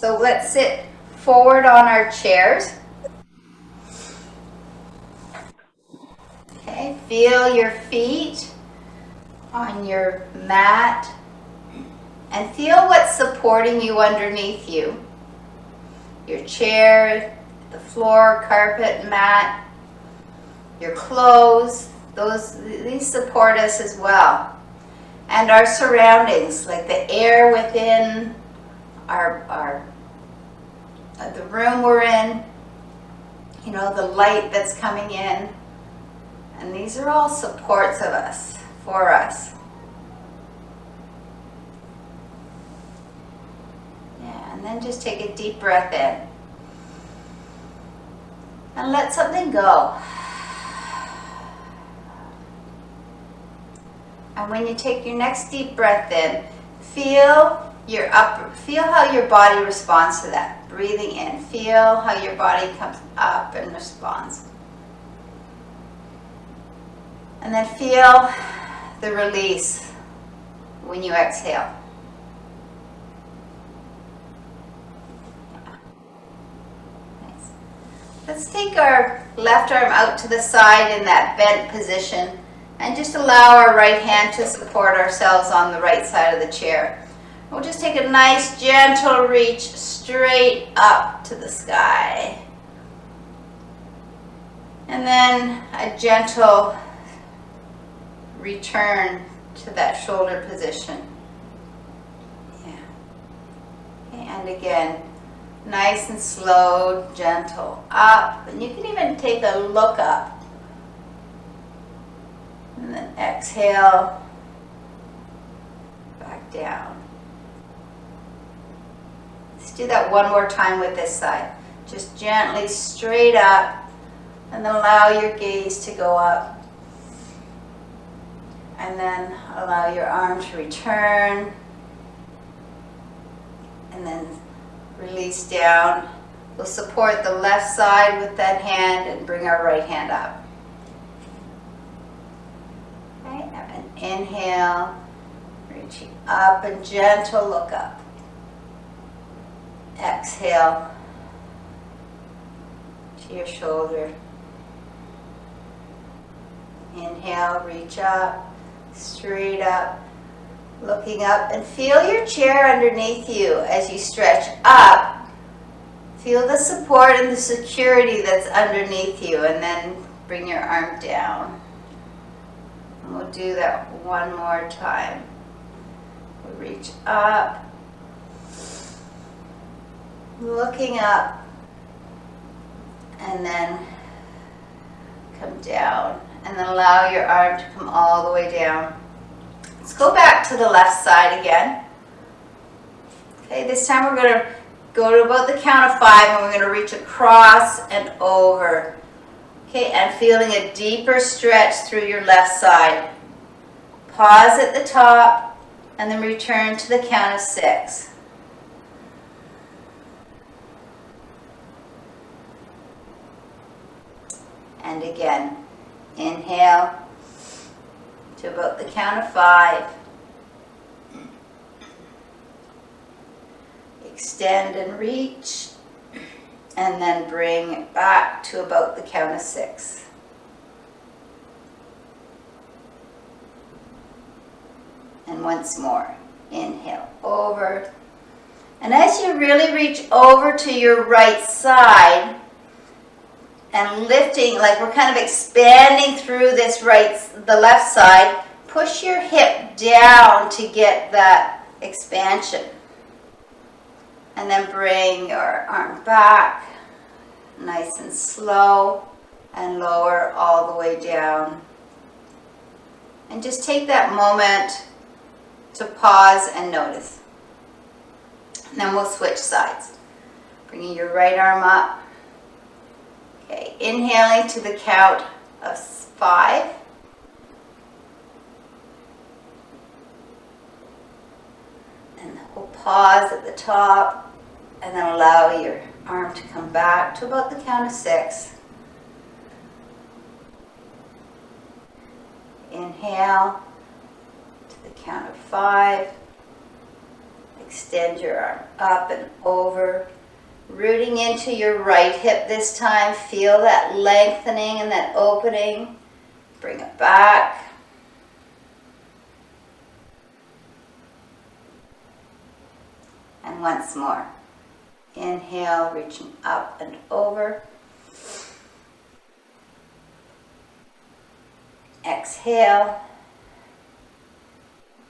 So let's sit forward on our chairs. Okay, feel your feet on your mat and feel what's supporting you underneath you. Your chair, the floor, carpet, mat, your clothes, these support us as well. And our surroundings, like the air within the room we're in, you know, the light that's coming in. And these are all supports of us, for us. Yeah, and then just take a deep breath in. And let something go. And when you take your next deep breath in, feel how your body responds to that. Breathing in, feel how your body comes up and responds. And then feel the release when you exhale. Nice. Let's take our left arm out to the side in that bent position and just allow our right hand to support ourselves on the right side of the chair. We'll just take a nice gentle reach straight up to the sky. And then a gentle return to that shoulder position. Yeah. Okay, and again, nice and slow, gentle, up. And you can even take a look up. And then exhale, back down. Let's do that one more time with this side. Just gently straight up, and then allow your gaze to go up. And then allow your arm to return. And then release down. We'll support the left side with that hand and bring our right hand up. Okay, and inhale, reaching up and gentle look up. Exhale to your shoulder. Inhale, reach up, straight up, looking up, and feel your chair underneath you as you stretch up. Feel the support and the security that's underneath you, and then bring your arm down. And we'll do that one more time. We'll reach up, looking up, and then come down. And then allow your arm to come all the way down. Let's go back to the left side again. Okay, this time we're going to go to about the count of 5 and we're going to reach across and over. Okay, and feeling a deeper stretch through your left side. Pause at the top and then return to the count of 6. And again. Inhale to about the count of 5. Extend and reach, and then bring it back to about the count of 6. And once more, inhale over. And as you really reach over to your right side, and lifting, like we're kind of expanding through the left side, push your hip down to get that expansion. And then bring your arm back, nice and slow, and lower all the way down. And just take that moment to pause and notice. And then we'll switch sides. Bringing your right arm up. Okay, inhaling to the count of 5. And we'll pause at the top and then allow your arm to come back to about the count of 6. Inhale to the count of 5. Extend your arm up and over, rooting into your right hip this time. Feel that lengthening and that opening. Bring it back. And once more. Inhale, reaching up and over. Exhale,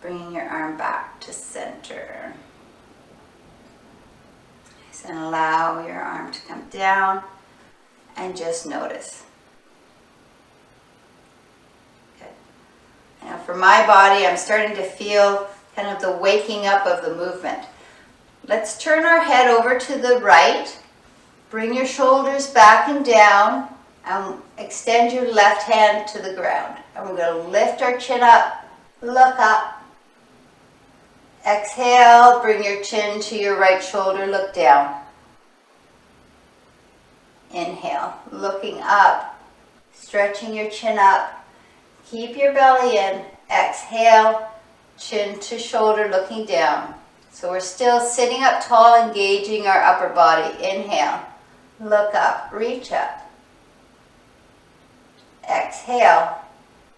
bringing your arm back to center. And allow your arm to come down and just notice. Good. Now for my body, I'm starting to feel kind of the waking up of the movement. Let's turn our head over to the right. Bring your shoulders back and down and extend your left hand to the ground. And we're going to lift our chin up, look up. Exhale, bring your chin to your right shoulder, look down. Inhale, looking up, stretching your chin up. Keep your belly in. Exhale, chin to shoulder, looking down. So we're still sitting up tall, engaging our upper body. Inhale, look up, reach up. Exhale,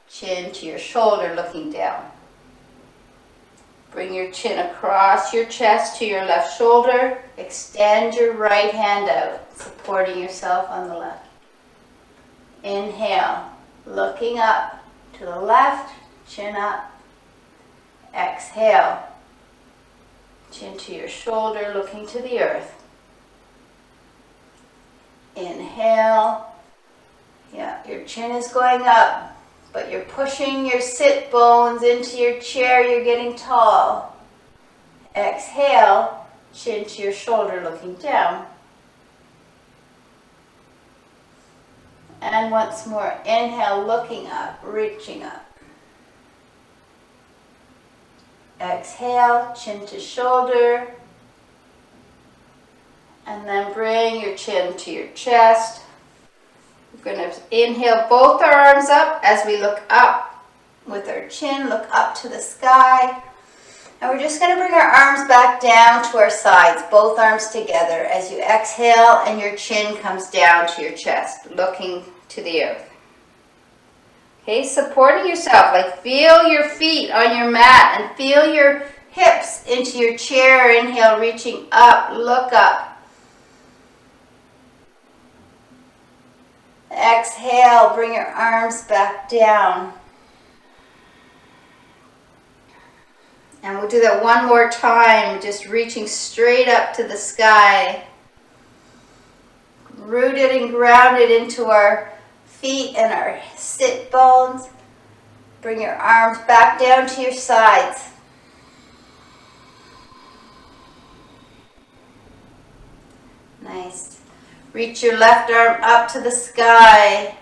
chin to your shoulder, looking down. Bring your chin across your chest to your left shoulder. Extend your right hand out, supporting yourself on the left. Inhale, looking up to the left, chin up. Exhale, chin to your shoulder, looking to the earth. Inhale. Yeah, your chin is going up, but you're pushing your sit bones into your chair. You're getting tall. Exhale, chin to your shoulder, looking down. And once more, inhale, looking up, reaching up. Exhale, chin to shoulder. And then bring your chin to your chest. We're going to inhale both our arms up as we look up with our chin, look up to the sky. And we're just going to bring our arms back down to our sides, both arms together as you exhale and your chin comes down to your chest, looking to the earth. Okay, supporting yourself, like feel your feet on your mat and feel your hips into your chair. Inhale, reaching up, look up. Exhale, bring your arms back down. And we'll do that one more time, just reaching straight up to the sky. Rooted and grounded into our feet and our sit bones. Bring your arms back down to your sides. Nice. Reach your left arm up to the sky.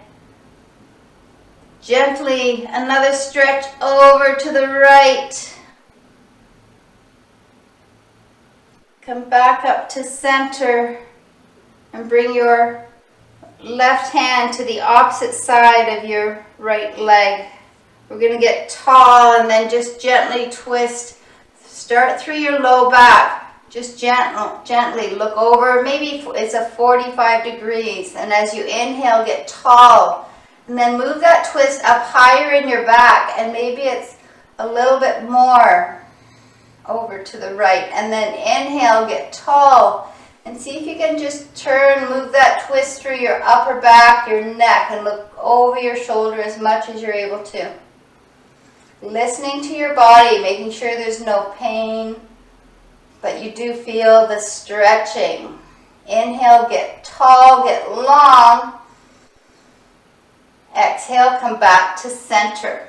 Gently, another stretch over to the right. Come back up to center and bring your left hand to the opposite side of your right leg. We're going to get tall and then just gently twist. Start through your low back. Just gently look over. Maybe it's a 45 degrees. And as you inhale, get tall. And then move that twist up higher in your back. And maybe it's a little bit more over to the right. And then inhale, get tall. And see if you can just turn, move that twist through your upper back, your neck, and look over your shoulder as much as you're able to. Listening to your body, making sure there's no pain, but you do feel the stretching. Inhale, get tall, get long. Exhale, come back to center.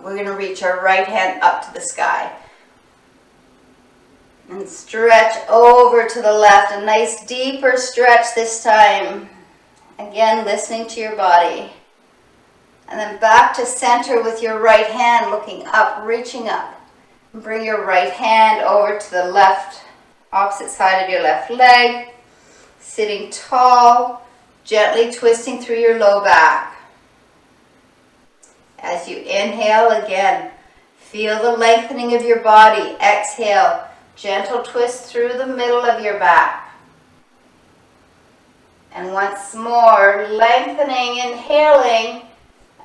We're going to reach our right hand up to the sky. And stretch over to the left. A nice deeper stretch this time. Again, listening to your body. And then back to center with your right hand, looking up, reaching up. And bring your right hand over to the left, opposite side of your left leg. Sitting tall, gently twisting through your low back. As you inhale again, Feel the lengthening of your body. Exhale, gentle twist through the middle of your back. And once more, lengthening, inhaling,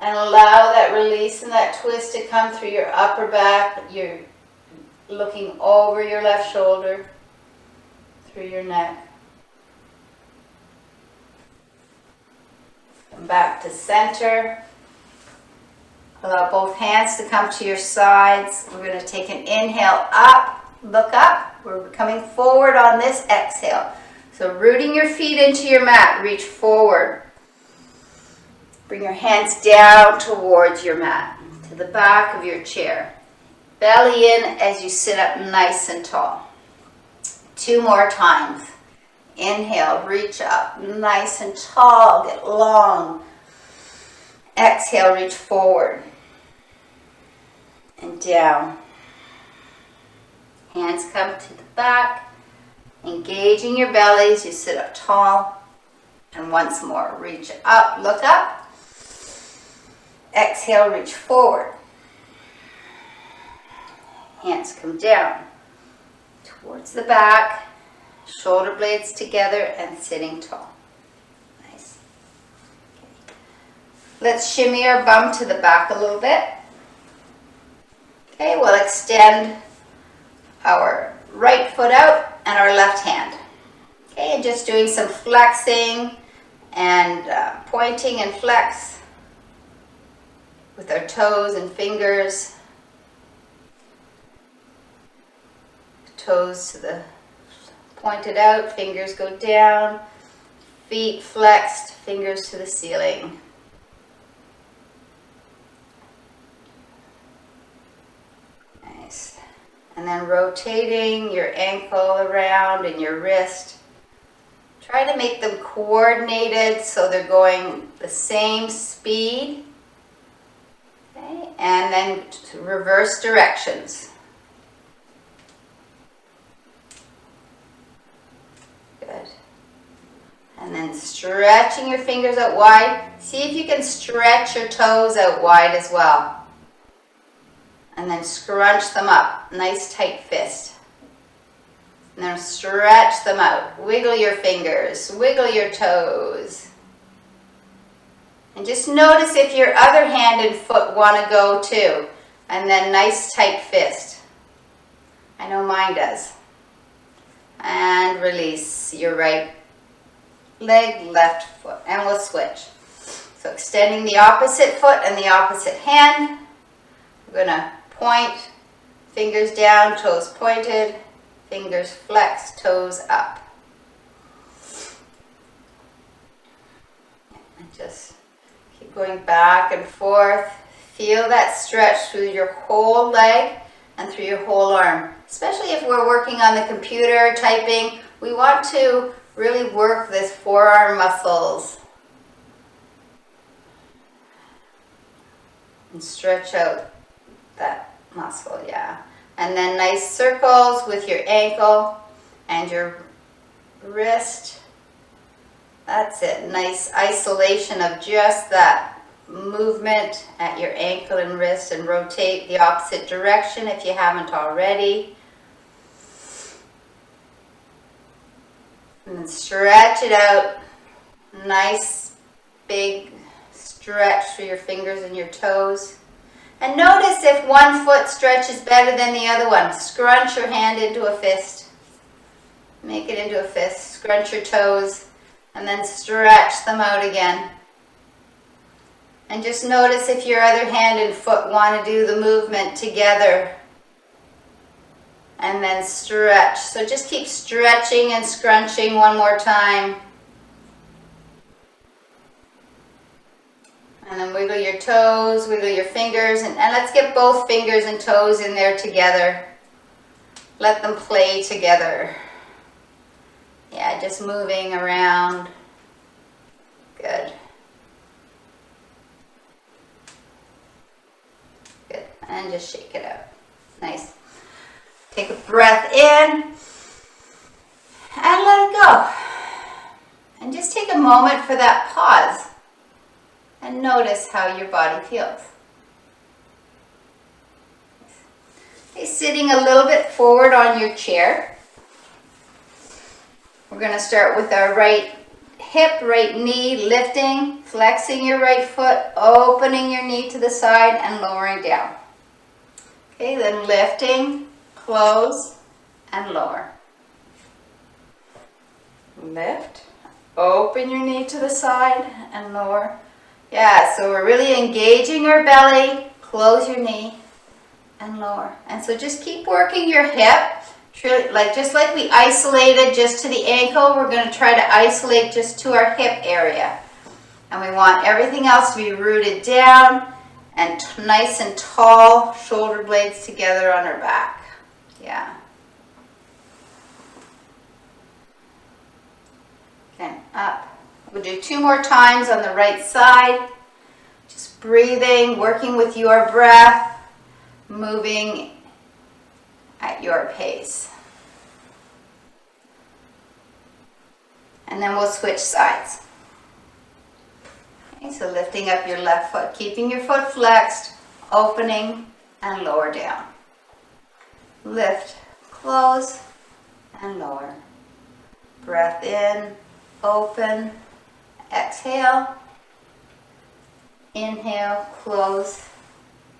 and allow that release and that twist to come through your upper back. You're looking over your left shoulder, through your neck. Come back to center. Allow both hands to come to your sides. We're going to take an inhale up, look up. We're coming forward on this exhale. So rooting your feet into your mat, reach forward. Bring your hands down towards your mat, to the back of your chair. Belly in as you sit up nice and tall. 2 more times. Inhale, reach up, nice and tall, get long. Exhale, reach forward and down. Hands come to the back, engaging your belly as you sit up tall. And once more, reach up, look up. Exhale, reach forward. Hands come down towards the back, shoulder blades together and sitting tall. Nice. Okay. Let's shimmy our bum to the back a little bit. Okay, we'll extend our right foot out and our left hand. Okay, and just doing some flexing and pointing and flex with our toes and fingers. Toes to the pointed out, fingers go down, feet flexed, fingers to the ceiling. Nice. And then rotating your ankle around and your wrist. Try to make them coordinated so they're going the same speed. Okay. And then reverse directions. Good. And then stretching your fingers out wide. See if you can stretch your toes out wide as well. And then scrunch them up. Nice tight fist. And then stretch them out. Wiggle your fingers. Wiggle your toes. And just notice if your other hand and foot want to go too. And then nice tight fist. I know mine does. And release your right leg, left foot, and we'll switch. So extending the opposite foot and the opposite hand. We're going to point, fingers down, toes pointed, fingers flexed, toes up. And just keep going back and forth. Feel that stretch through your whole leg and through your whole arm. Especially if we're working on the computer, typing, we want to really work this forearm muscles. And stretch out that muscle, yeah. And then nice circles with your ankle and your wrist. That's it, nice isolation of just that movement at your ankle and wrist, and rotate the opposite direction if you haven't already. And then stretch it out. Nice big stretch through your fingers and your toes. And notice if one foot stretches better than the other one. Scrunch your hand into a fist. Make it into a fist. Scrunch your toes and then stretch them out again. And just notice if your other hand and foot want to do the movement together. And then stretch. So just keep stretching and scrunching one more time. And then wiggle your toes, wiggle your fingers, and let's get both fingers and toes in there together. Let them play together. Yeah, just moving around. Good. Good. And just shake it out. Nice. Take a breath in and let it go. And just take a moment for that pause and notice how your body feels. Okay, sitting a little bit forward on your chair. We're going to start with our right hip, right knee, lifting, flexing your right foot, opening your knee to the side and lowering down. Okay, then lifting, close, and lower. Lift, open your knee to the side and lower. Yeah, so we're really engaging our belly, close your knee and lower. And so just keep working your hip. Just like we isolated just to the ankle, we're going to try to isolate just to our hip area. And we want everything else to be rooted down and nice and tall, shoulder blades together on our back. Yeah. Okay, up. We'll do 2 more times on the right side. Just breathing, working with your breath, moving at your pace. And then we'll switch sides. Okay, so lifting up your left foot, keeping your foot flexed, opening and lower down. Lift, close, and lower. Breath in, open, exhale, inhale, close,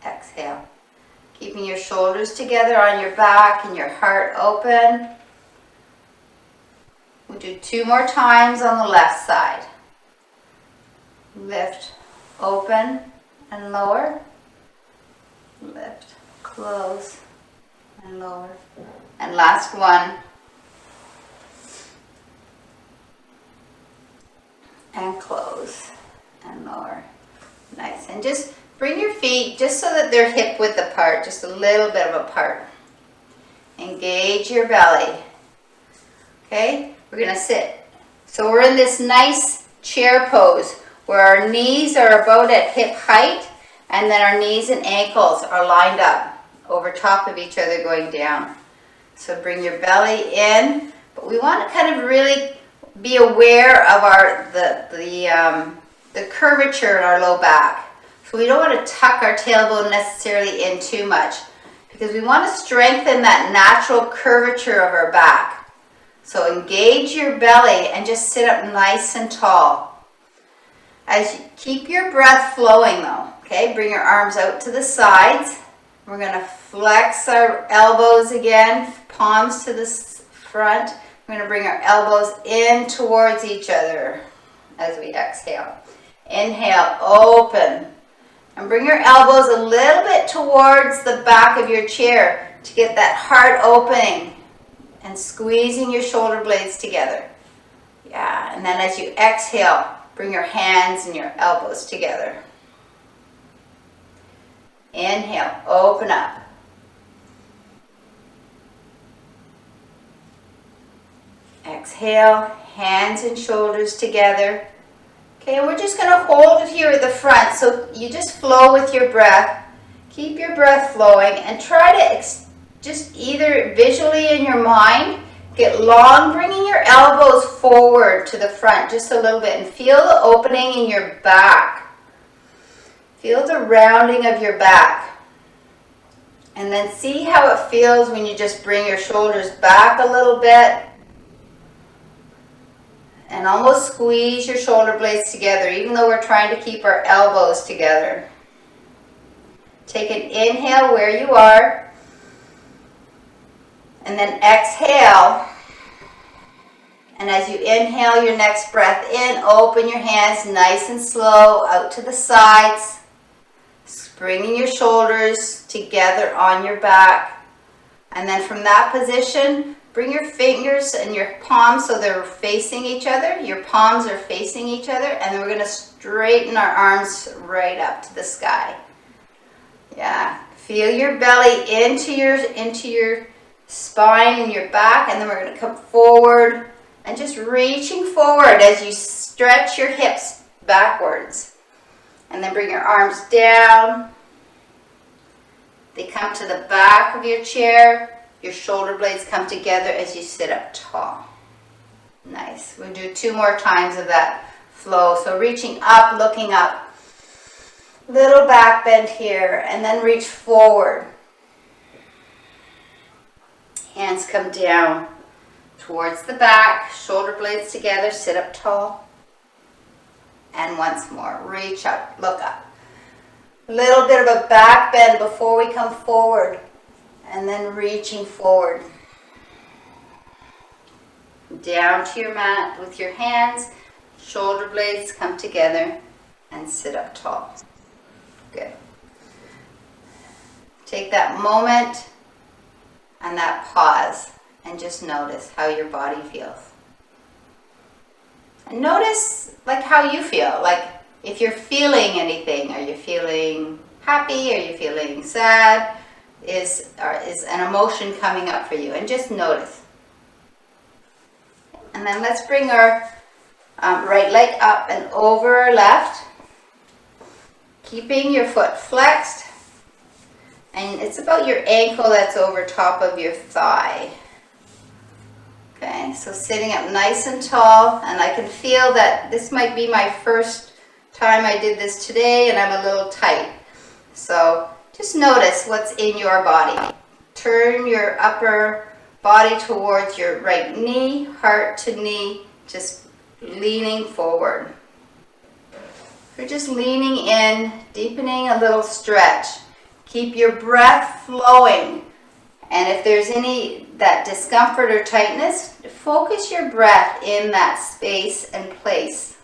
exhale. Keeping your shoulders together on your back and your heart open. We'll do 2 more times on the left side. Lift, open, and lower. Lift, close, and lower. And last one. And close, and lower. Nice. And just bring your feet just so that they're hip width apart, just a little bit of apart. Engage your belly. Okay, we're going to sit. So we're in this nice chair pose where our knees are about at hip height and then our knees and ankles are lined up over top of each other going down. So bring your belly in, but we want to kind of really be aware of the curvature in our low back. So we don't want to tuck our tailbone necessarily in too much because we want to strengthen that natural curvature of our back. So engage your belly and just sit up nice and tall. As you keep your breath flowing though, okay? Bring your arms out to the sides. We're going to flex our elbows again, palms to the front. We're going to bring our elbows in towards each other as we exhale. Inhale, open. And bring your elbows a little bit towards the back of your chair to get that heart opening and squeezing your shoulder blades together. Yeah, and then as you exhale, bring your hands and your elbows together. Inhale, open up. Exhale, hands and shoulders together. Okay, and we're just going to hold it here at the front. So you just flow with your breath. Keep your breath flowing and try to just either visually in your mind, get long, bringing your elbows forward to the front just a little bit and feel the opening in your back. Feel the rounding of your back. And then see how it feels when you just bring your shoulders back a little bit and almost squeeze your shoulder blades together, even though we're trying to keep our elbows together. Take an inhale where you are, and then exhale. And as you inhale your next breath in, open your hands nice and slow out to the sides, bringing your shoulders together on your back. And then from that position, bring your fingers and your palms so they're facing each other. Your palms are facing each other, and then we're going to straighten our arms right up to the sky. Yeah, feel your belly into your spine and your back, and then we're going to come forward and just reaching forward as you stretch your hips backwards. And then bring your arms down. They come to the back of your chair. Your shoulder blades come together as you sit up tall. Nice. We'll do 2 more times of that flow. So reaching up, looking up. Little back bend here, and then reach forward. Hands come down towards the back, shoulder blades together, sit up tall. And once more, reach up, look up. A little bit of a back bend before we come forward, and then reaching forward. Down to your mat with your hands, shoulder blades come together, and sit up tall. Good. Take that moment and that pause and just notice how your body feels. And notice like how you feel, like if you're feeling anything. Are you feeling happy? Are you feeling sad? Is an emotion coming up for you? And just notice. And then let's bring our right leg up and over our left, keeping your foot flexed. And it's about your ankle that's over top of your thigh. Okay, so sitting up nice and tall, and I can feel that this might be my first time I did this today and I'm a little tight. So just notice what's in your body. Turn your upper body towards your right knee, heart to knee, just leaning forward. You're just leaning in, deepening a little stretch. Keep your breath flowing. And if there's that discomfort or tightness, focus your breath in that space and place.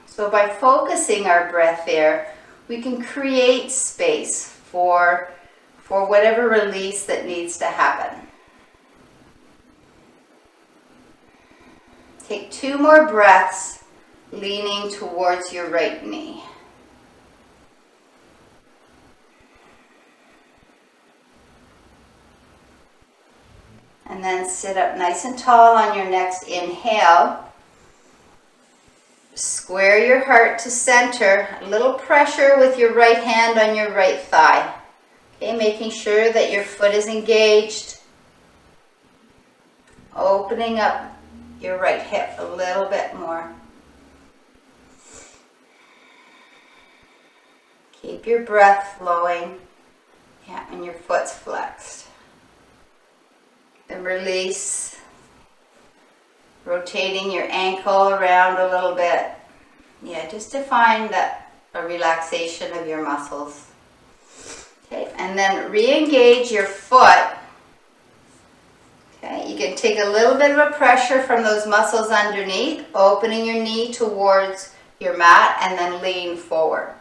So by focusing our breath there, we can create space for whatever release that needs to happen. Take 2 more breaths, leaning towards your right knee. And then sit up nice and tall on your next inhale. Square your heart to center. A little pressure with your right hand on your right thigh. Okay, making sure that your foot is engaged. Opening up your right hip a little bit more. Keep your breath flowing. Yeah, and your foot's flexed. Then release, rotating your ankle around a little bit. Yeah, just to find a relaxation of your muscles. Okay, and then re-engage your foot. Okay, you can take a little bit of a pressure from those muscles underneath, opening your knee towards your mat, and then lean forward.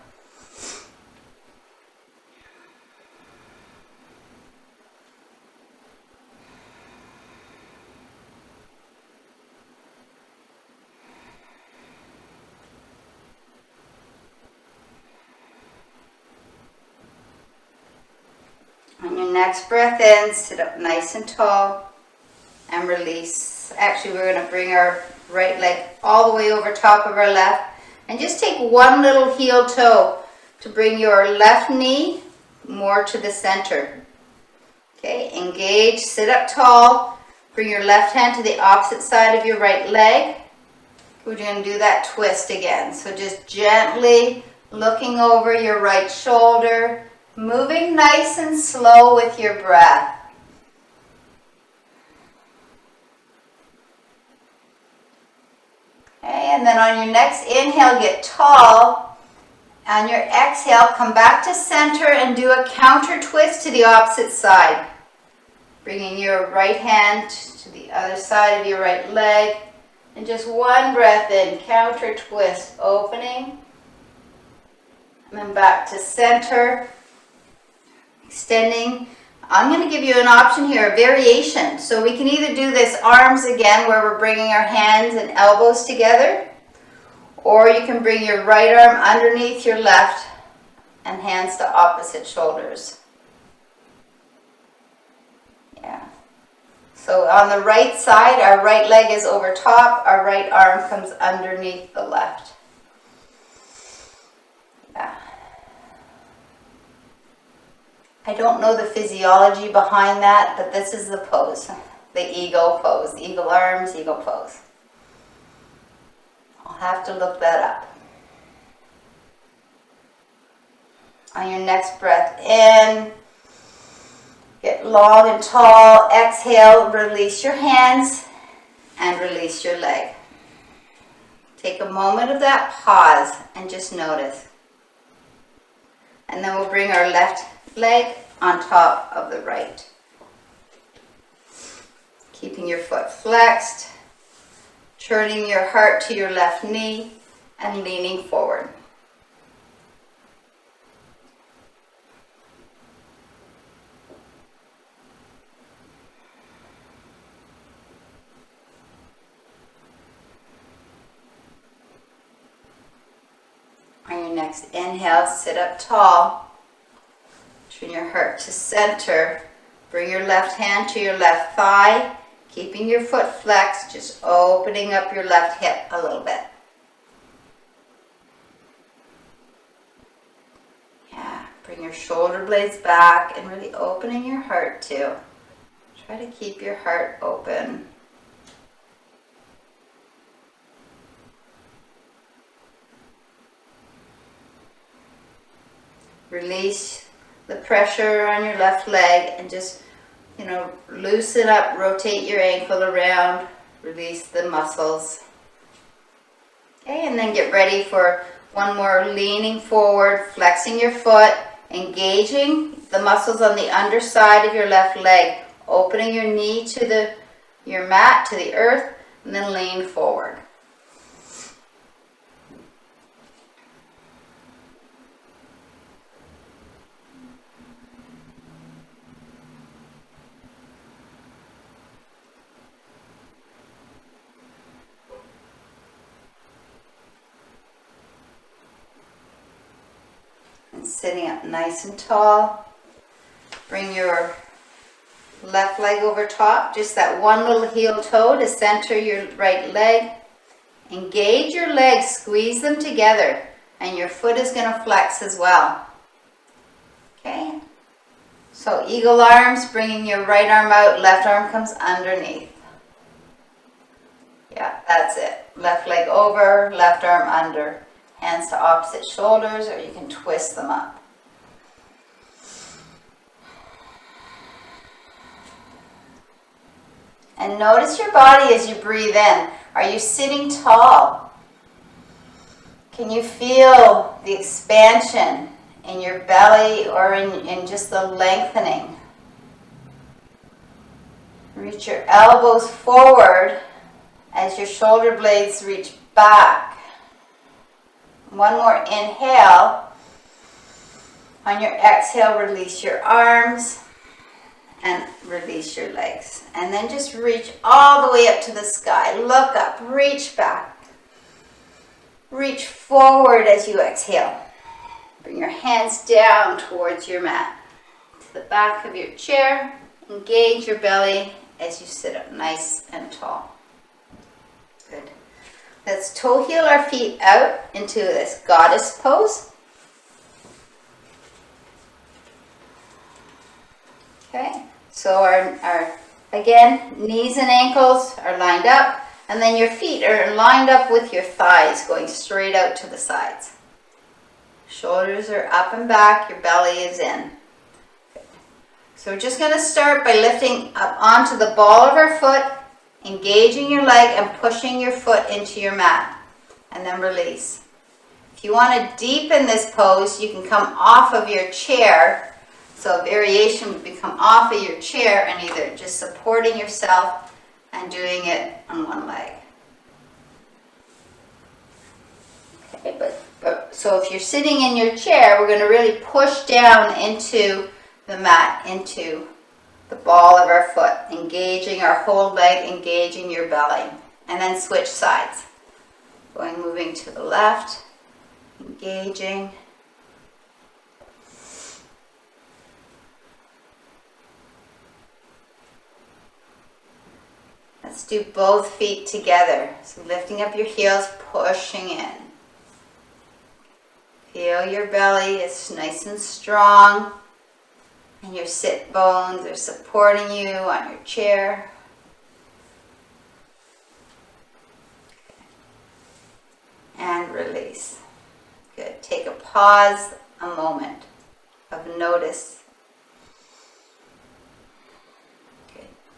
On your next breath in, sit up nice and tall and release. Actually, we're going to bring our right leg all the way over top of our left and just take one little heel toe to bring your left knee more to the center. Okay, engage, sit up tall, bring your left hand to the opposite side of your right leg. We're going to do that twist again. So just gently looking over your right shoulder, moving nice and slow with your breath. Okay, and then on your next inhale, get tall. On your exhale, come back to center and do a counter twist to the opposite side. Bringing your right hand to the other side of your right leg. And just one breath in, counter twist, opening. And then back to center. Extending. I'm going to give you an option here, a variation. So we can either do this arms again where we're bringing our hands and elbows together, or you can bring your right arm underneath your left and hands to opposite shoulders. Yeah. So on the right side, our right leg is over top, our right arm comes underneath the left. Yeah. I don't know the physiology behind that, but this is the pose, the eagle pose, eagle arms, eagle pose. I'll have to look that up. On your next breath in, long and tall. Exhale, release your hands and release your leg. Take a moment of that pause and just notice. And then we'll bring our left leg on top of the right. Keeping your foot flexed, turning your heart to your left knee and leaning forward. On your next inhale, sit up tall. Turn your heart to center. Bring your left hand to your left thigh, keeping your foot flexed, just opening up your left hip a little bit. Yeah, bring your shoulder blades back and really opening your heart too. Try to keep your heart open. Release the pressure on your left leg and just, loosen up, rotate your ankle around, release the muscles. Okay, and then get ready for one more leaning forward, flexing your foot, engaging the muscles on the underside of your left leg, opening your knee to your mat, to the earth, and then lean forward. And sitting up nice and tall. Bring your left leg over top, just that one little heel toe to center your right leg. Engage your legs, squeeze them together, and your foot is going to flex as well. Okay? So eagle arms, bringing your right arm out, left arm comes underneath. Yeah, that's it. Left leg over, left arm under. Hands to opposite shoulders, or you can twist them up. And notice your body as you breathe in. Are you sitting tall? Can you feel the expansion in your belly or in just the lengthening? Reach your elbows forward as your shoulder blades reach back. One more inhale. On your exhale, release your arms and release your legs. And then just reach all the way up to the sky. Look up, reach back. Reach forward as you exhale. Bring your hands down towards your mat. To the back of your chair. Engage your belly as you sit up nice and tall. Good. Let's toe heel our feet out into this goddess pose. Okay, so our again, knees and ankles are lined up, and then your feet are lined up with your thighs going straight out to the sides. Shoulders are up and back, your belly is in. So we're just going to start by lifting up onto the ball of our foot, engaging your leg and pushing your foot into your mat, and then release. If you want to deepen this pose, you can come off of your chair. So a variation would be come off of your chair and either just supporting yourself and doing it on one leg. Okay, so if you're sitting in your chair, we're going to really push down into the mat, into the ball of our foot, engaging our whole leg, engaging your belly, and then switch sides. Moving to the left, engaging. Let's do both feet together. So lifting up your heels, pushing in. Feel your belly is nice and strong. And your sit bones are supporting you on your chair. And release. Good. Take a pause, a moment of notice.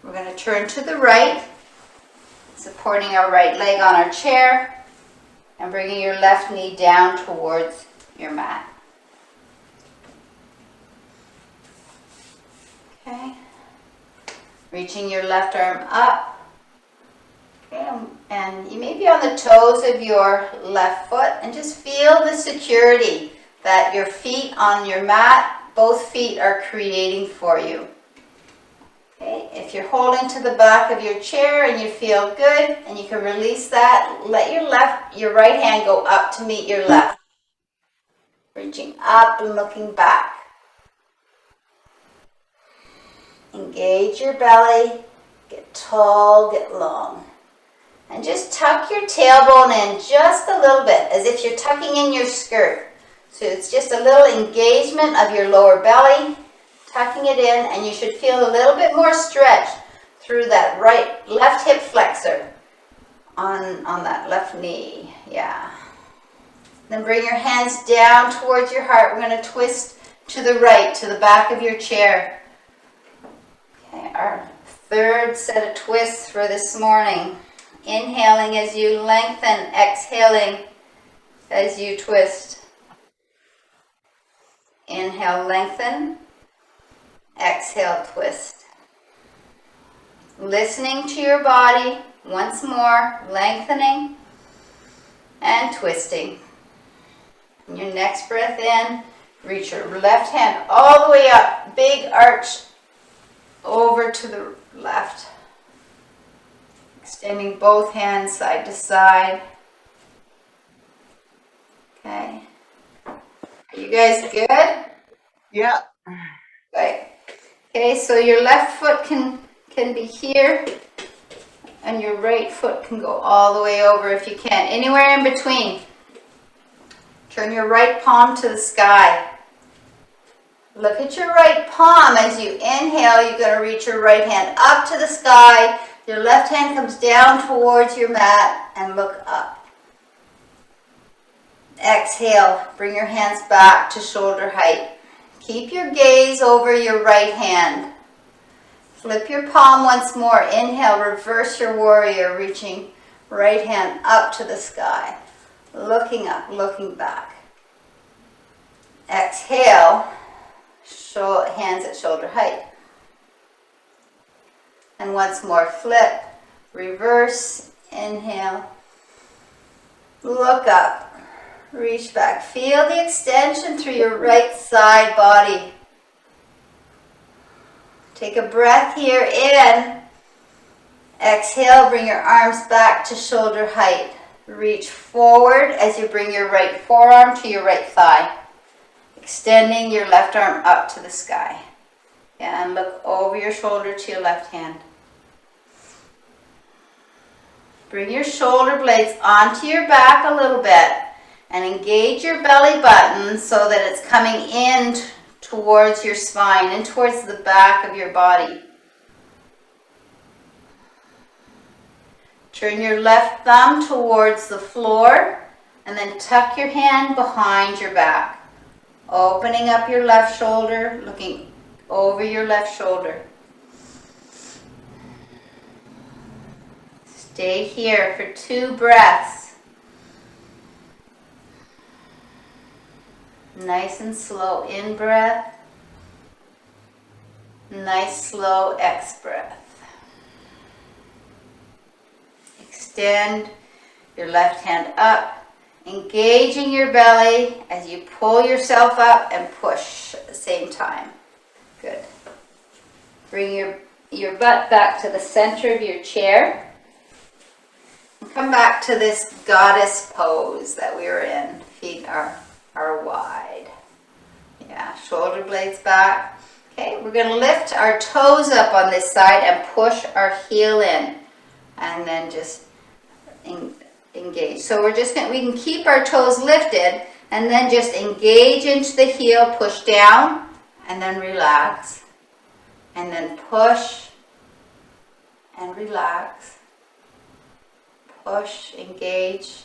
We're going to turn to the right, supporting our right leg on our chair and bringing your left knee down towards your mat. Okay. Reaching your left arm up. Okay. And you may be on the toes of your left foot and just feel the security that your feet on your mat, both feet are creating for you. Okay, if you're holding to the back of your chair and you feel good and you can release that, let your right hand go up to meet your left. Reaching up and looking back. Engage your belly, get tall, get long. And just tuck your tailbone in just a little bit, as if you're tucking in your skirt. So it's just a little engagement of your lower belly, tucking it in, and you should feel a little bit more stretch through that left hip flexor on that left knee. Yeah. Then bring your hands down towards your heart. We're going to twist to the right, to the back of your chair. Okay, our third set of twists for this morning. Inhaling as you lengthen, exhaling as you twist. Inhale, lengthen. Exhale, twist. Listening to your body once more, lengthening and twisting. And your next breath in, reach your left hand all the way up, big arch over to the left. Extending both hands side to side. Okay. Are you guys good? Yeah. Right. Okay, so your left foot can be here and your right foot can go all the way over if you can. Anywhere in between. Turn your right palm to the sky. Look at your right palm. As you inhale, you're going to reach your right hand up to the sky. Your left hand comes down towards your mat and look up. Exhale, bring your hands back to shoulder height. Keep your gaze over your right hand. Flip your palm once more. Inhale, reverse your warrior, reaching right hand up to the sky. Looking up, looking back. Exhale, hands at shoulder height. And once more, flip, reverse, inhale, look up, reach back. Feel the extension through your right side body. Take a breath here in. Exhale, bring your arms back to shoulder height. Reach forward as you bring your right forearm to your right thigh. Extending your left arm up to the sky. And look over your shoulder to your left hand. Bring your shoulder blades onto your back a little bit and engage your belly button so that it's coming in towards your spine and towards the back of your body. Turn your left thumb towards the floor and then tuck your hand behind your back. Opening up your left shoulder, looking over your left shoulder. Stay here for 2 breaths. Nice and slow in breath. Nice slow ex breath. Extend your left hand up. Engaging your belly as you pull yourself up and push at the same time. Good. Bring your butt back to the center of your chair. And come back to this goddess pose that we were in. Feet are wide. Yeah, shoulder blades back. Okay, we're going to lift our toes up on this side and push our heel in. And then just engage. So we can keep our toes lifted and then just engage into the heel, push down and then relax. And then push and relax. Push, engage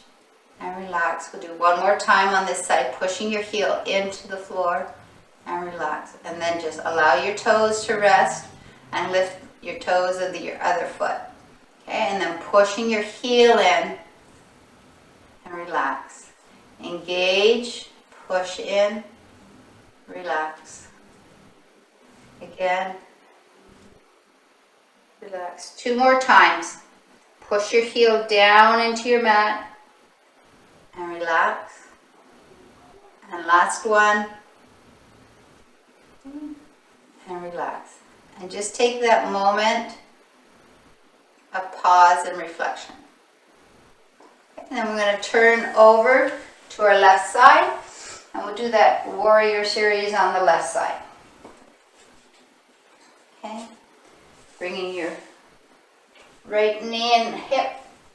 and relax. We'll do one more time on this side, pushing your heel into the floor and relax. And then just allow your toes to rest and your toes of your other foot. Okay, and then pushing your heel in and relax. Engage, push in, relax. Again, relax. 2 more times. Push your heel down into your mat and relax. And last one. And relax. And just take that moment of pause and reflection. And then we're going to turn over to our left side, and we'll do that warrior series on the left side. Okay, bringing your right knee and hip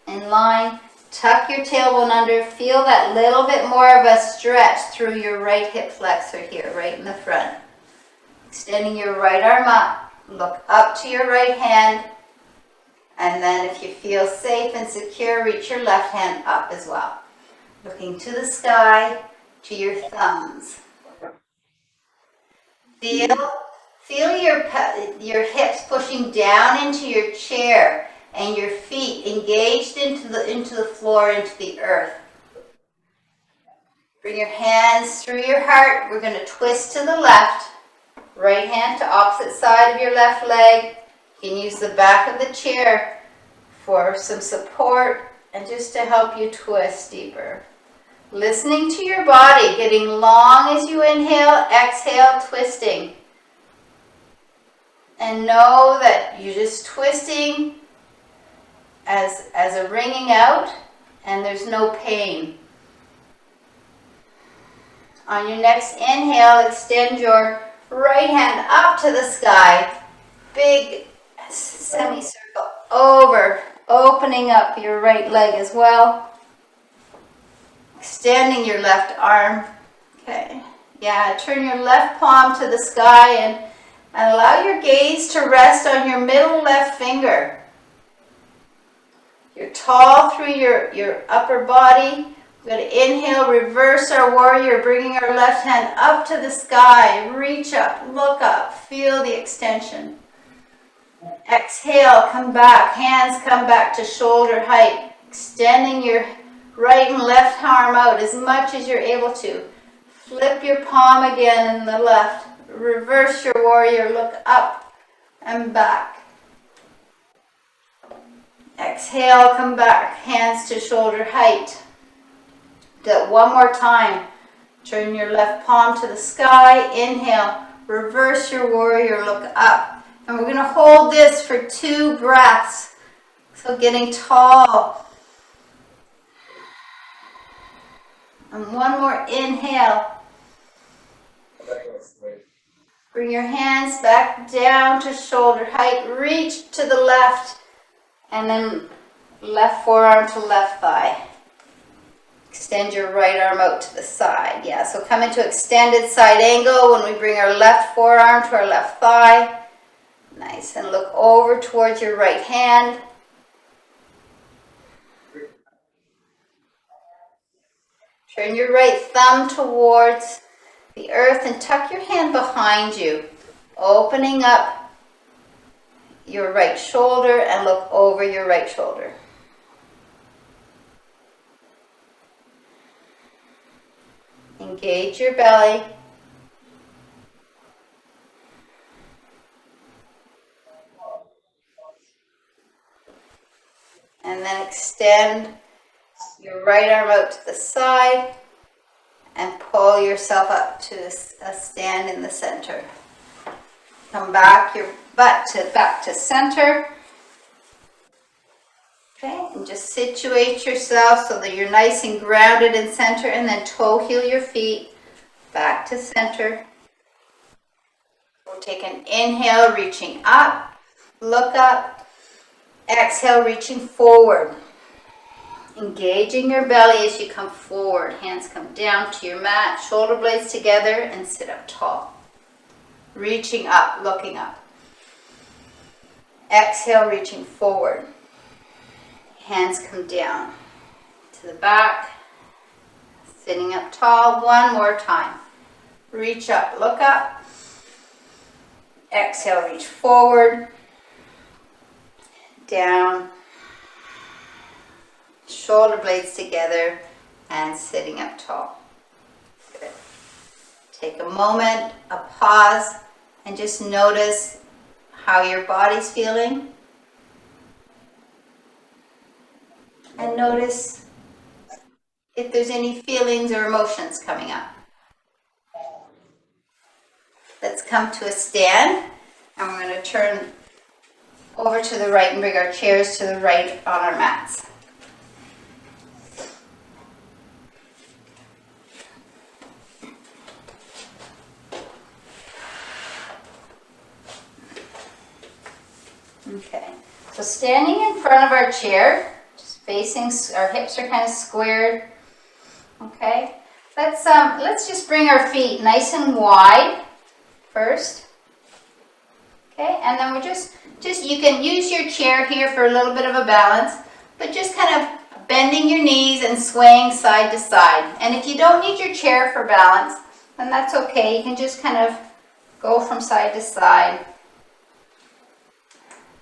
in line, tuck your tailbone under, feel that little bit more of a stretch through your right hip flexor here, right in the front. Extending your right arm up, look up to your right hand, and then if you feel safe and secure, reach your left hand up as well. Looking to the sky, to your thumbs. Feel your hips pushing down into your chair and your feet engaged into the floor, into the earth. Bring your hands through your heart. We're going to twist to the left. Right hand to opposite side of your left leg. You can use the back of the chair for some support and just to help you twist deeper. Listening to your body, getting long as you inhale, exhale, twisting. And know that you're just twisting as a ringing out, and there's no pain. On your next inhale, extend your right hand up to the sky. Big semicircle over, opening up your right leg as well. Extending your left arm. Okay. Yeah, turn your left palm to the sky and allow your gaze to rest on your middle left finger. You're tall through your upper body. We're going to inhale, reverse our warrior, bringing our left hand up to the sky. Reach up, look up, feel the extension. Exhale, come back, hands come back to shoulder height. Extending your right and left arm out as much as you're able to. Flip your palm again in the left. Reverse your warrior, look up and back. Exhale, come back, hands to shoulder height. Do it one more time. Turn your left palm to the sky. Inhale, reverse your warrior, look up. And we're going to hold this for 2 breaths. So getting tall. And one more inhale. Bring your hands back down to shoulder height. Reach to the left. And then left forearm to left thigh. Extend your right arm out to the side. Yeah, so come into extended side angle when we bring our left forearm to our left thigh. Nice, and look over towards your right hand. Turn your right thumb towards the earth and tuck your hand behind you, opening up your right shoulder and look over your right shoulder. Engage your belly. And then extend your right arm out to the side and pull yourself up to a stand in the center. Come back your butt back to center. Okay, and just situate yourself so that you're nice and grounded in center, and then toe heel your feet back to center. We'll take an inhale, reaching up, look up, exhale, reaching forward. Engaging your belly as you come forward. Hands come down to your mat, shoulder blades together, and sit up tall. Reaching up, looking up. Exhale, reaching forward. Hands come down to the back, sitting up tall. One more time. Reach up, look up. Exhale, reach forward. down, shoulder blades together, and sitting up tall. Good. Take a moment, a pause, and just notice how your body's feeling. And notice if there's any feelings or emotions coming up. Let's come to a stand, and we're going to turn over to the right and bring our chairs to the right on our mats. Okay, so standing in front of our chair, just facing, our hips are kind of squared. Okay, let's just bring our feet nice and wide first. Okay, and then we're just you can use your chair here for a little bit of a balance, but just kind of bending your knees and swaying side to side. And if you don't need your chair for balance, then that's okay. You can just kind of go from side to side.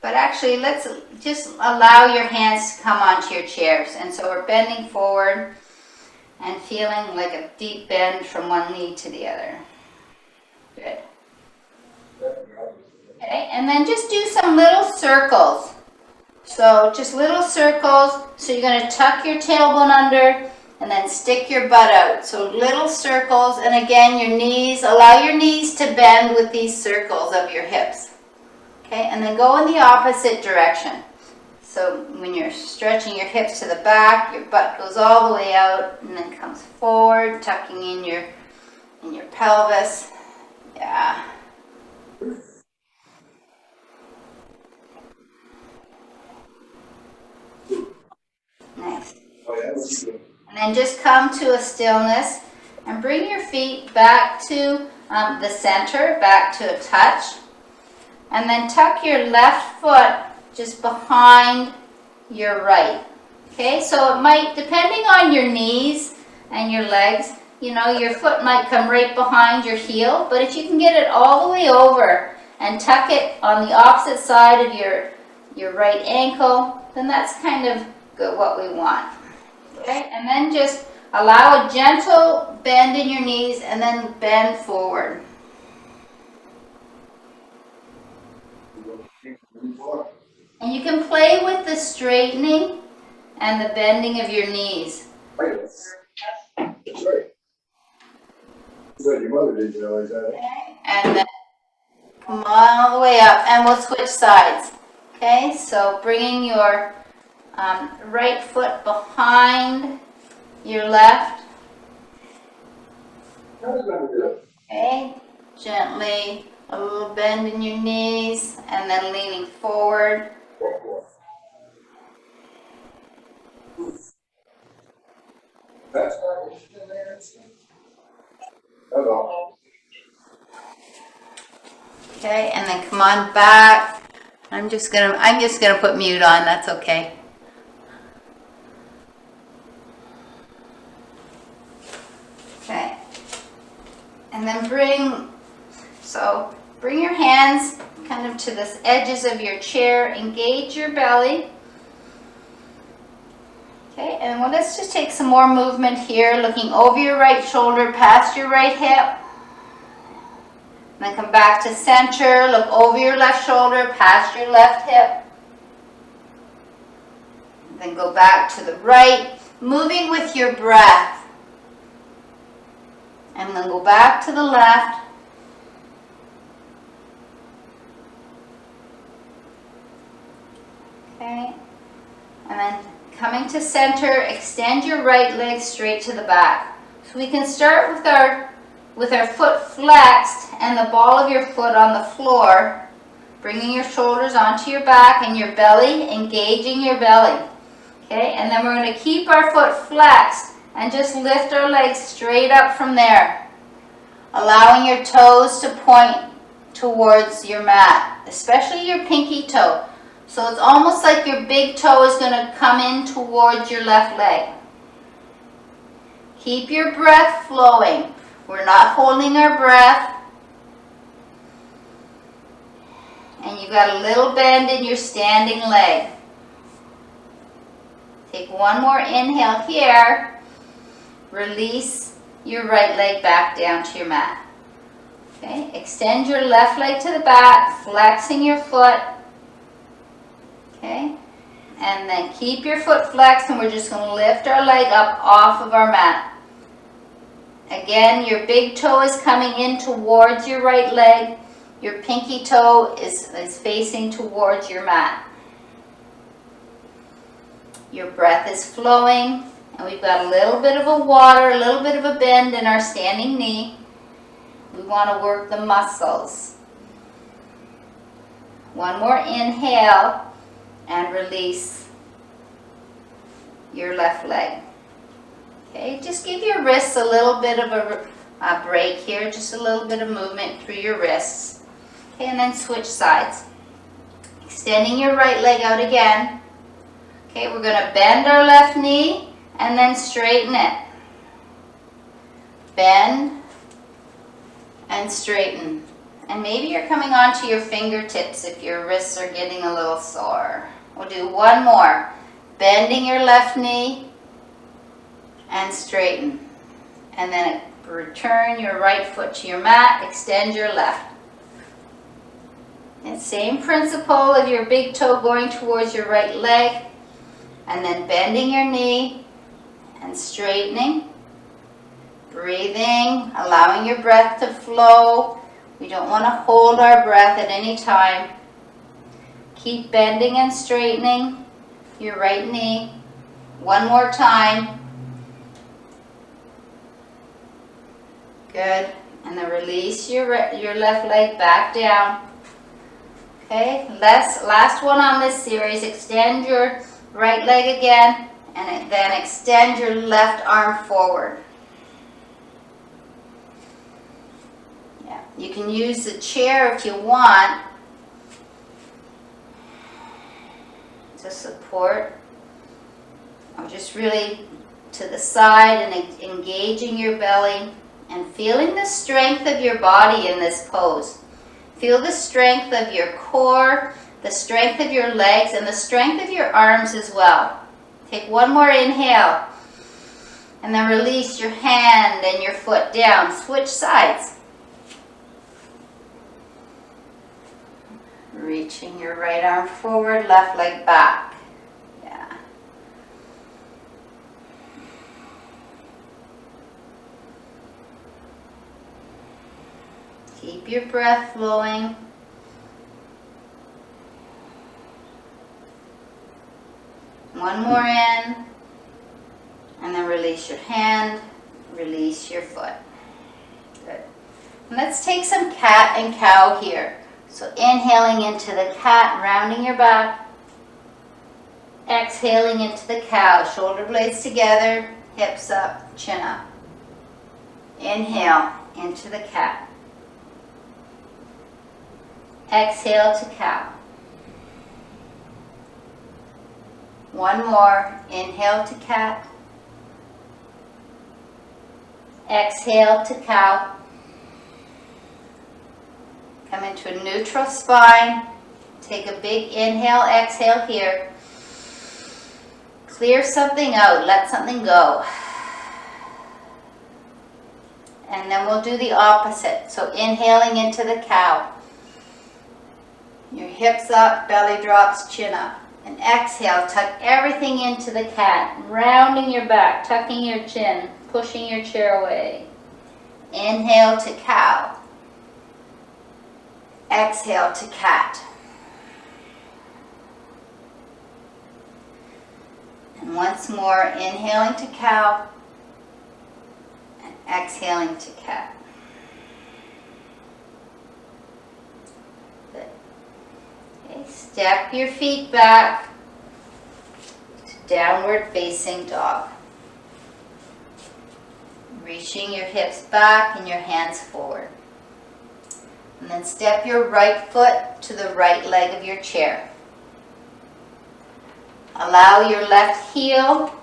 But actually, let's just allow your hands to come onto your chairs. And so we're bending forward and feeling like a deep bend from one knee to the other. Good. Okay, and then just do some little circles. So just little circles. So you're going to tuck your tailbone under and then stick your butt out. So little circles, and again your knees, allow your knees to bend with these circles of your hips. Okay, and then go in the opposite direction. So when you're stretching your hips to the back, your butt goes all the way out and then comes forward, tucking in your pelvis. Yeah. Nice. And then just come to a stillness and bring your feet back to the center, back to a touch. And then tuck your left foot just behind your right. Okay, so it might, depending on your knees and your legs, you know, your foot might come right behind your heel, but if you can get it all the way over and tuck it on the opposite side of your right ankle, then that's kind of good, what we want. Okay, and then just allow a gentle bend in your knees and then bend forward. And you can play with the straightening and the bending of your knees. That's right. Good, your mother didn't realize that. Okay, and then come all the way up, and we'll switch sides. Okay, so bringing your right foot behind your left. Okay, gently, a little bend in your knees, and then leaning forward. That's all. Okay, and then come on back. I'm just gonna put mute on, that's okay. Okay. And then bring your hands kind of to the edges of your chair, engage your belly. Okay, and well, let's just take some more movement here, looking over your right shoulder, past your right hip. And then come back to center, look over your left shoulder, past your left hip. And then go back to the right, moving with your breath. And then go back to the left. Okay, and then coming to center, extend your right leg straight to the back. So we can start with our foot flexed and the ball of your foot on the floor, bringing your shoulders onto your back and your belly, engaging your belly. Okay, and then we're going to keep our foot flexed and just lift our legs straight up from there, allowing your toes to point towards your mat, especially your pinky toe. So it's almost like your big toe is going to come in towards your left leg. Keep your breath flowing. We're not holding our breath. and you've got a little bend in your standing leg. Take one more inhale here. Release your right leg back down to your mat. Okay, extend your left leg to the back, flexing your foot. Okay, and then keep your foot flexed, and we're just going to lift our leg up off of our mat. Again, your big toe is coming in towards your right leg. Your pinky toe is facing towards your mat. Your breath is flowing, and we've got a little bit of a water, a little bit of a bend in our standing knee. We want to work the muscles. One more inhale, and release your left leg. Okay, just give your wrists a little bit of a break here, just a little bit of movement through your wrists. Okay, and then switch sides. Extending your right leg out again. Okay, we're going to bend our left knee and then straighten it. Bend and straighten. And maybe you're coming onto your fingertips if your wrists are getting a little sore. We'll do one more. Bending your left knee and straighten. And then return your right foot to your mat, extend your left. And same principle of your big toe going towards your right leg, and then bending your knee and straightening. Breathing, allowing your breath to flow. We don't want to hold our breath at any time. Keep bending and straightening your right knee. One more time. Good. And then release your left leg back down. Okay, last one on this series. Extend your right leg again, and then extend your left arm forward. Yeah, you can use the chair if you want to support, or just really to the side and engaging your belly and feeling the strength of your body in this pose. Feel the strength of your core, the strength of your legs, and the strength of your arms as well. Take one more inhale, and then release your hand and your foot down. Switch sides. Reaching your right arm forward, left leg back. Yeah. Keep your breath flowing. One more in, and then release your hand, release your foot. Good. And let's take some cat and cow here. So inhaling into the cat, rounding your back. Exhaling into the cow, shoulder blades together, hips up, chin up. Inhale into the cat. Exhale to cow. One more. Inhale to cat. Exhale to cow. Come into a neutral spine. Take a big inhale, exhale here. Clear something out. Let something go. And then we'll do the opposite. So inhaling into the cow. Your hips up, belly drops, chin up. And exhale, tuck everything into the cat, rounding your back, tucking your chin, pushing your chair away. Inhale to cow. Exhale to cat. And once more, inhaling to cow and exhaling to cat. Step your feet back to downward facing dog. Reaching your hips back and your hands forward. And then step your right foot to the right leg of your chair. Allow your left heel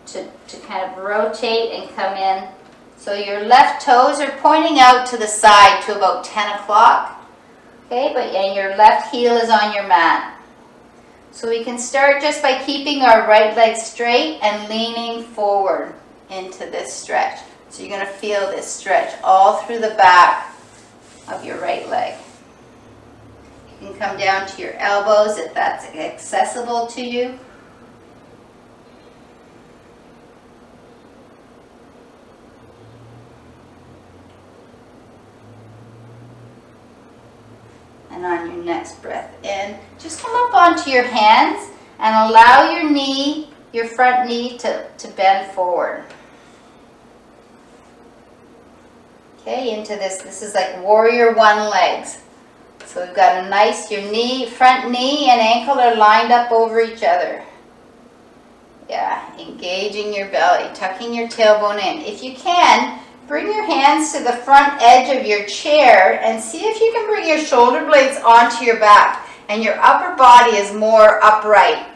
to kind of rotate and come in. So your left toes are pointing out to the side to about 10 o'clock. Okay, and your left heel is on your mat. So we can start just by keeping our right leg straight and leaning forward into this stretch. So you're going to feel this stretch all through the back of your right leg. You can come down to your elbows if that's accessible to you. And on your next breath in, just come up onto your hands and allow your knee, your front knee to bend forward. Okay, into this is like warrior one legs. So we've got a nice, your knee, front knee and ankle are lined up over each other. Yeah, engaging your belly, tucking your tailbone in. If you can, bring your hands to the front edge of your chair and see if you can bring your shoulder blades onto your back and your upper body is more upright.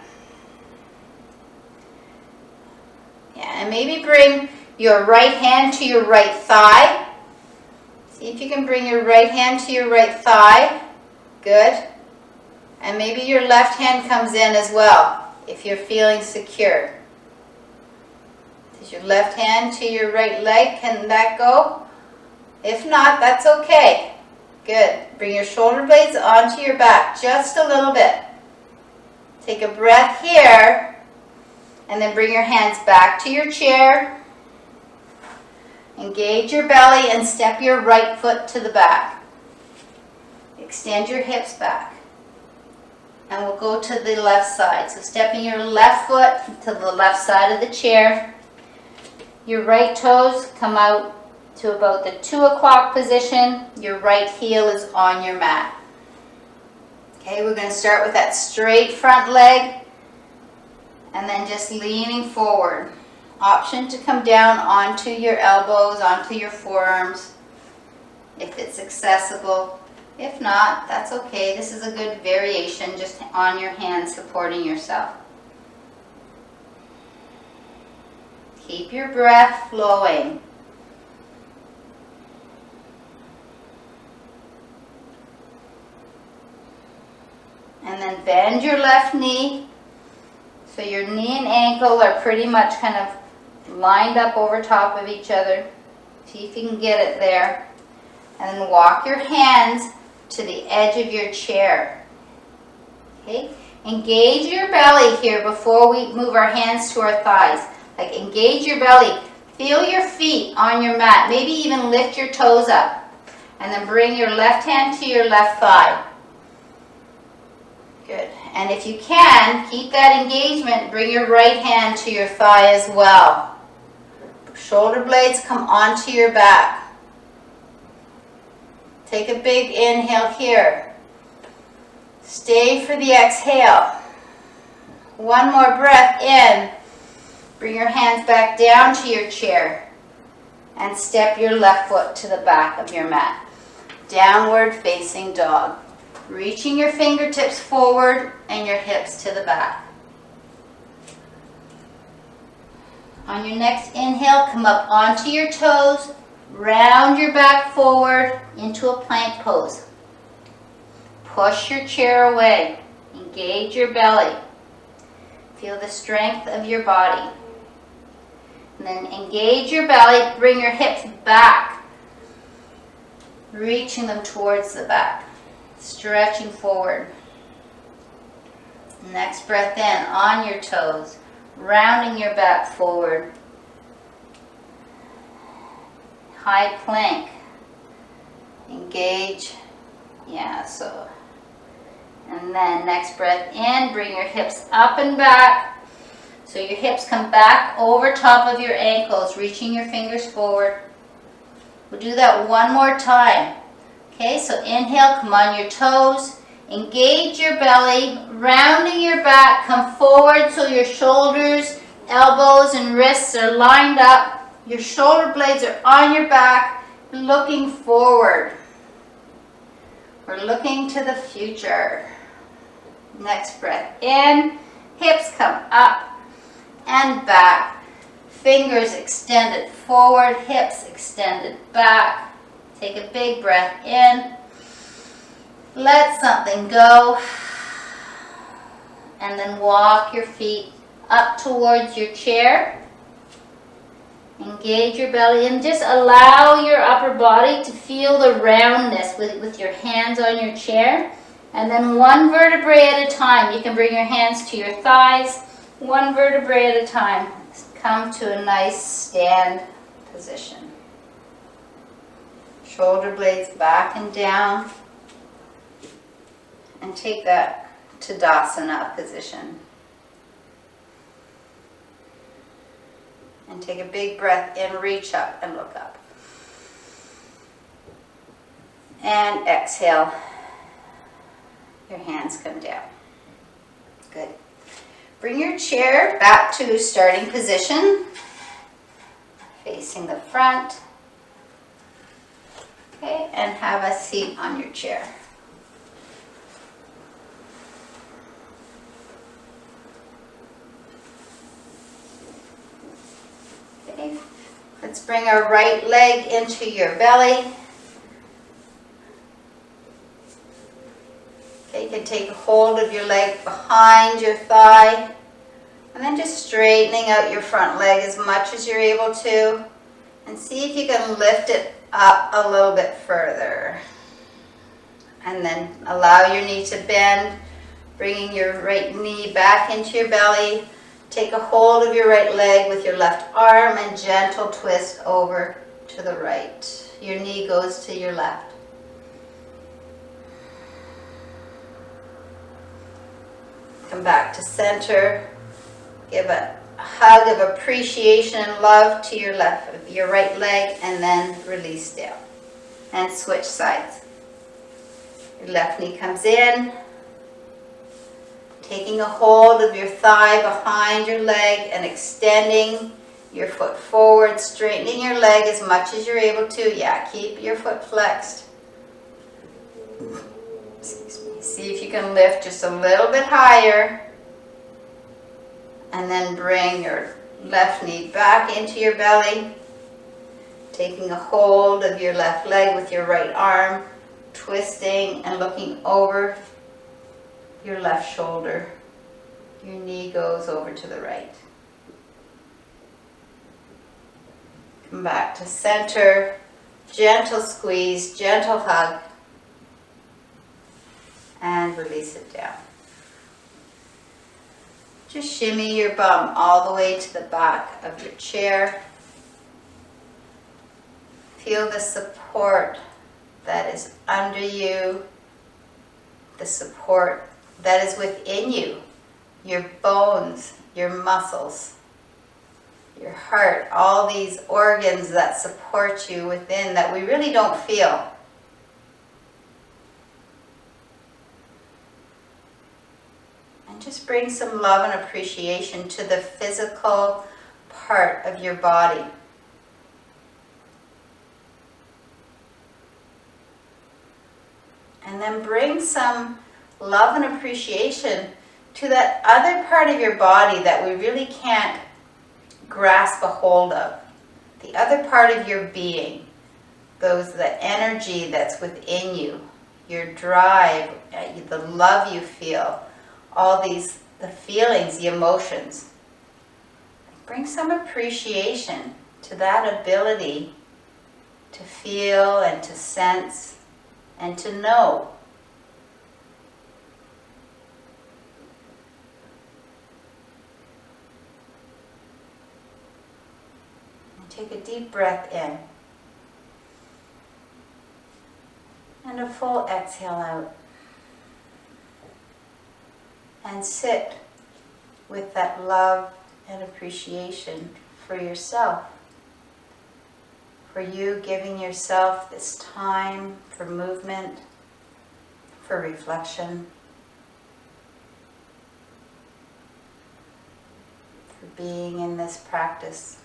Yeah, and maybe bring your right hand to your right thigh. See if you can bring your right hand to your right thigh. Good. And maybe your left hand comes in as well if you're feeling secure. Is your left hand to your right leg? Can that go? If not, that's okay. Good. Bring your shoulder blades onto your back just a little bit. Take a breath here and then bring your hands back to your chair. Engage your belly and step your right foot to the back. Extend your hips back. And we'll go to the left side. So stepping your left foot to the left side of the chair. Your right toes come out to about the 2 o'clock position. Your right heel is on your mat. Okay, we're going to start with that straight front leg and then just leaning forward. Option to come down onto your elbows, onto your forearms if it's accessible. If not, that's okay. This is a good variation, just on your hands supporting yourself. Keep your breath flowing. And then bend your left knee. So your knee and ankle are pretty much kind of lined up over top of each other. See if you can get it there. And then walk your hands to the edge of your chair. Okay? Engage your belly here before we move our hands to our thighs. Like engage your belly. Feel your feet on your mat. Maybe even lift your toes up. And then bring your left hand to your left thigh. Good. And if you can, keep that engagement. Bring your right hand to your thigh as well. Shoulder blades come onto your back. Take a big inhale here. Stay for the exhale. One more breath in. Bring your hands back down to your chair and step your left foot to the back of your mat. Downward facing dog. Reaching your fingertips forward and your hips to the back. On your next inhale, come up onto your toes, round your back forward into a plank pose. Push your chair away. Engage your belly. Feel the strength of your body. And then engage your belly, bring your hips back, reaching them towards the back, stretching forward. Next breath in, on your toes, rounding your back forward. High plank. Engage. Yeah, so. And then next breath in, bring your hips up and back. So your hips come back over top of your ankles, reaching your fingers forward. We'll do that one more time. Okay, so inhale, come on your toes. Engage your belly, rounding your back, come forward so your shoulders, elbows, and wrists are lined up. Your shoulder blades are on your back, looking forward. We're looking to the future. Next breath in, hips come up and back. Fingers extended forward, hips extended back. Take a big breath in. Let something go. And then walk your feet up towards your chair. Engage your belly and just allow your upper body to feel the roundness with your hands on your chair. And then one vertebrae at a time. You can bring your hands to your thighs, one vertebrae at a time. Come to a nice stand position. Shoulder blades back and down. And take that Tadasana position. And take a big breath in, reach up and look up. And exhale. Your hands come down. Good. Bring your chair back to starting position. Facing the front. Okay, and have a seat on your chair. Okay, let's bring our right leg into your belly. Okay, you can take hold of your leg behind your thigh and then just straightening out your front leg as much as you're able to, and see if you can lift it up a little bit further. And then allow your knee to bend, bringing your right knee back into your belly. Take a hold of your right leg with your left arm and gentle twist over to the right. Your knee goes to your left. Come back to center. Give a hug of appreciation and love to your right leg, and then release down. And switch sides. Your left knee comes in. Taking a hold of your thigh behind your leg and extending your foot forward, straightening your leg as much as you're able to. Yeah, keep your foot flexed. Excuse me. See if you can lift just a little bit higher. And then bring your left knee back into your belly. Taking a hold of your left leg with your right arm, twisting and looking over your left shoulder. Your knee goes over to the right. Come back to center. Gentle squeeze, gentle hug. And release it down. Just shimmy your bum all the way to the back of your chair. Feel the support that is under you, the support that is within you, your bones, your muscles, your heart, all these organs that support you within that we really don't feel. And just bring some love and appreciation to the physical part of your body. And then bring some love and appreciation to that other part of your body that we really can't grasp a hold of. The other part of your being, the energy that's within you, your drive, the love you feel, all these, the feelings, the emotions. Bring some appreciation to that ability to feel and to sense and to know. And take a deep breath in. And a full exhale out. And sit with that love and appreciation for yourself. For you giving yourself this time for movement, for reflection, for being in this practice.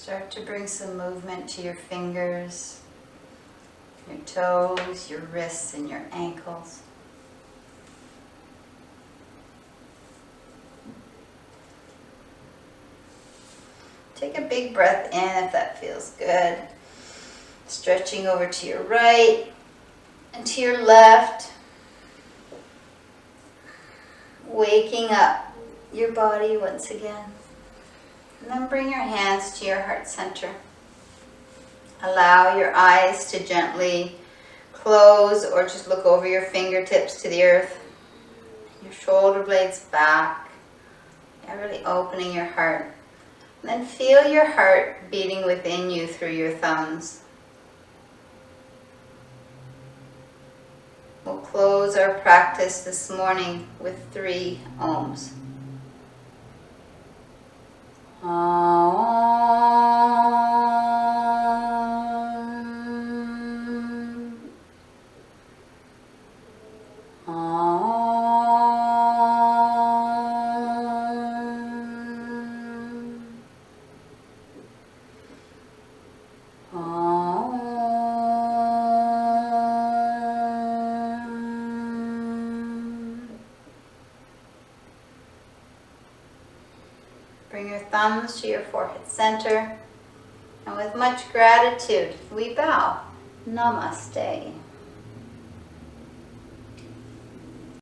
Start to bring some movement to your fingers, your toes, your wrists, and your ankles. Take a big breath in if that feels good. Stretching over to your right and to your left. Waking up your body once again. And then bring your hands to your heart center. Allow your eyes to gently close or just look over your fingertips to the earth. Your shoulder blades back. You're really opening your heart. And then feel your heart beating within you through your thumbs. We'll close our practice this morning with 3 ohms. Bring your thumbs to your forehead center, and with much gratitude, we bow. Namaste.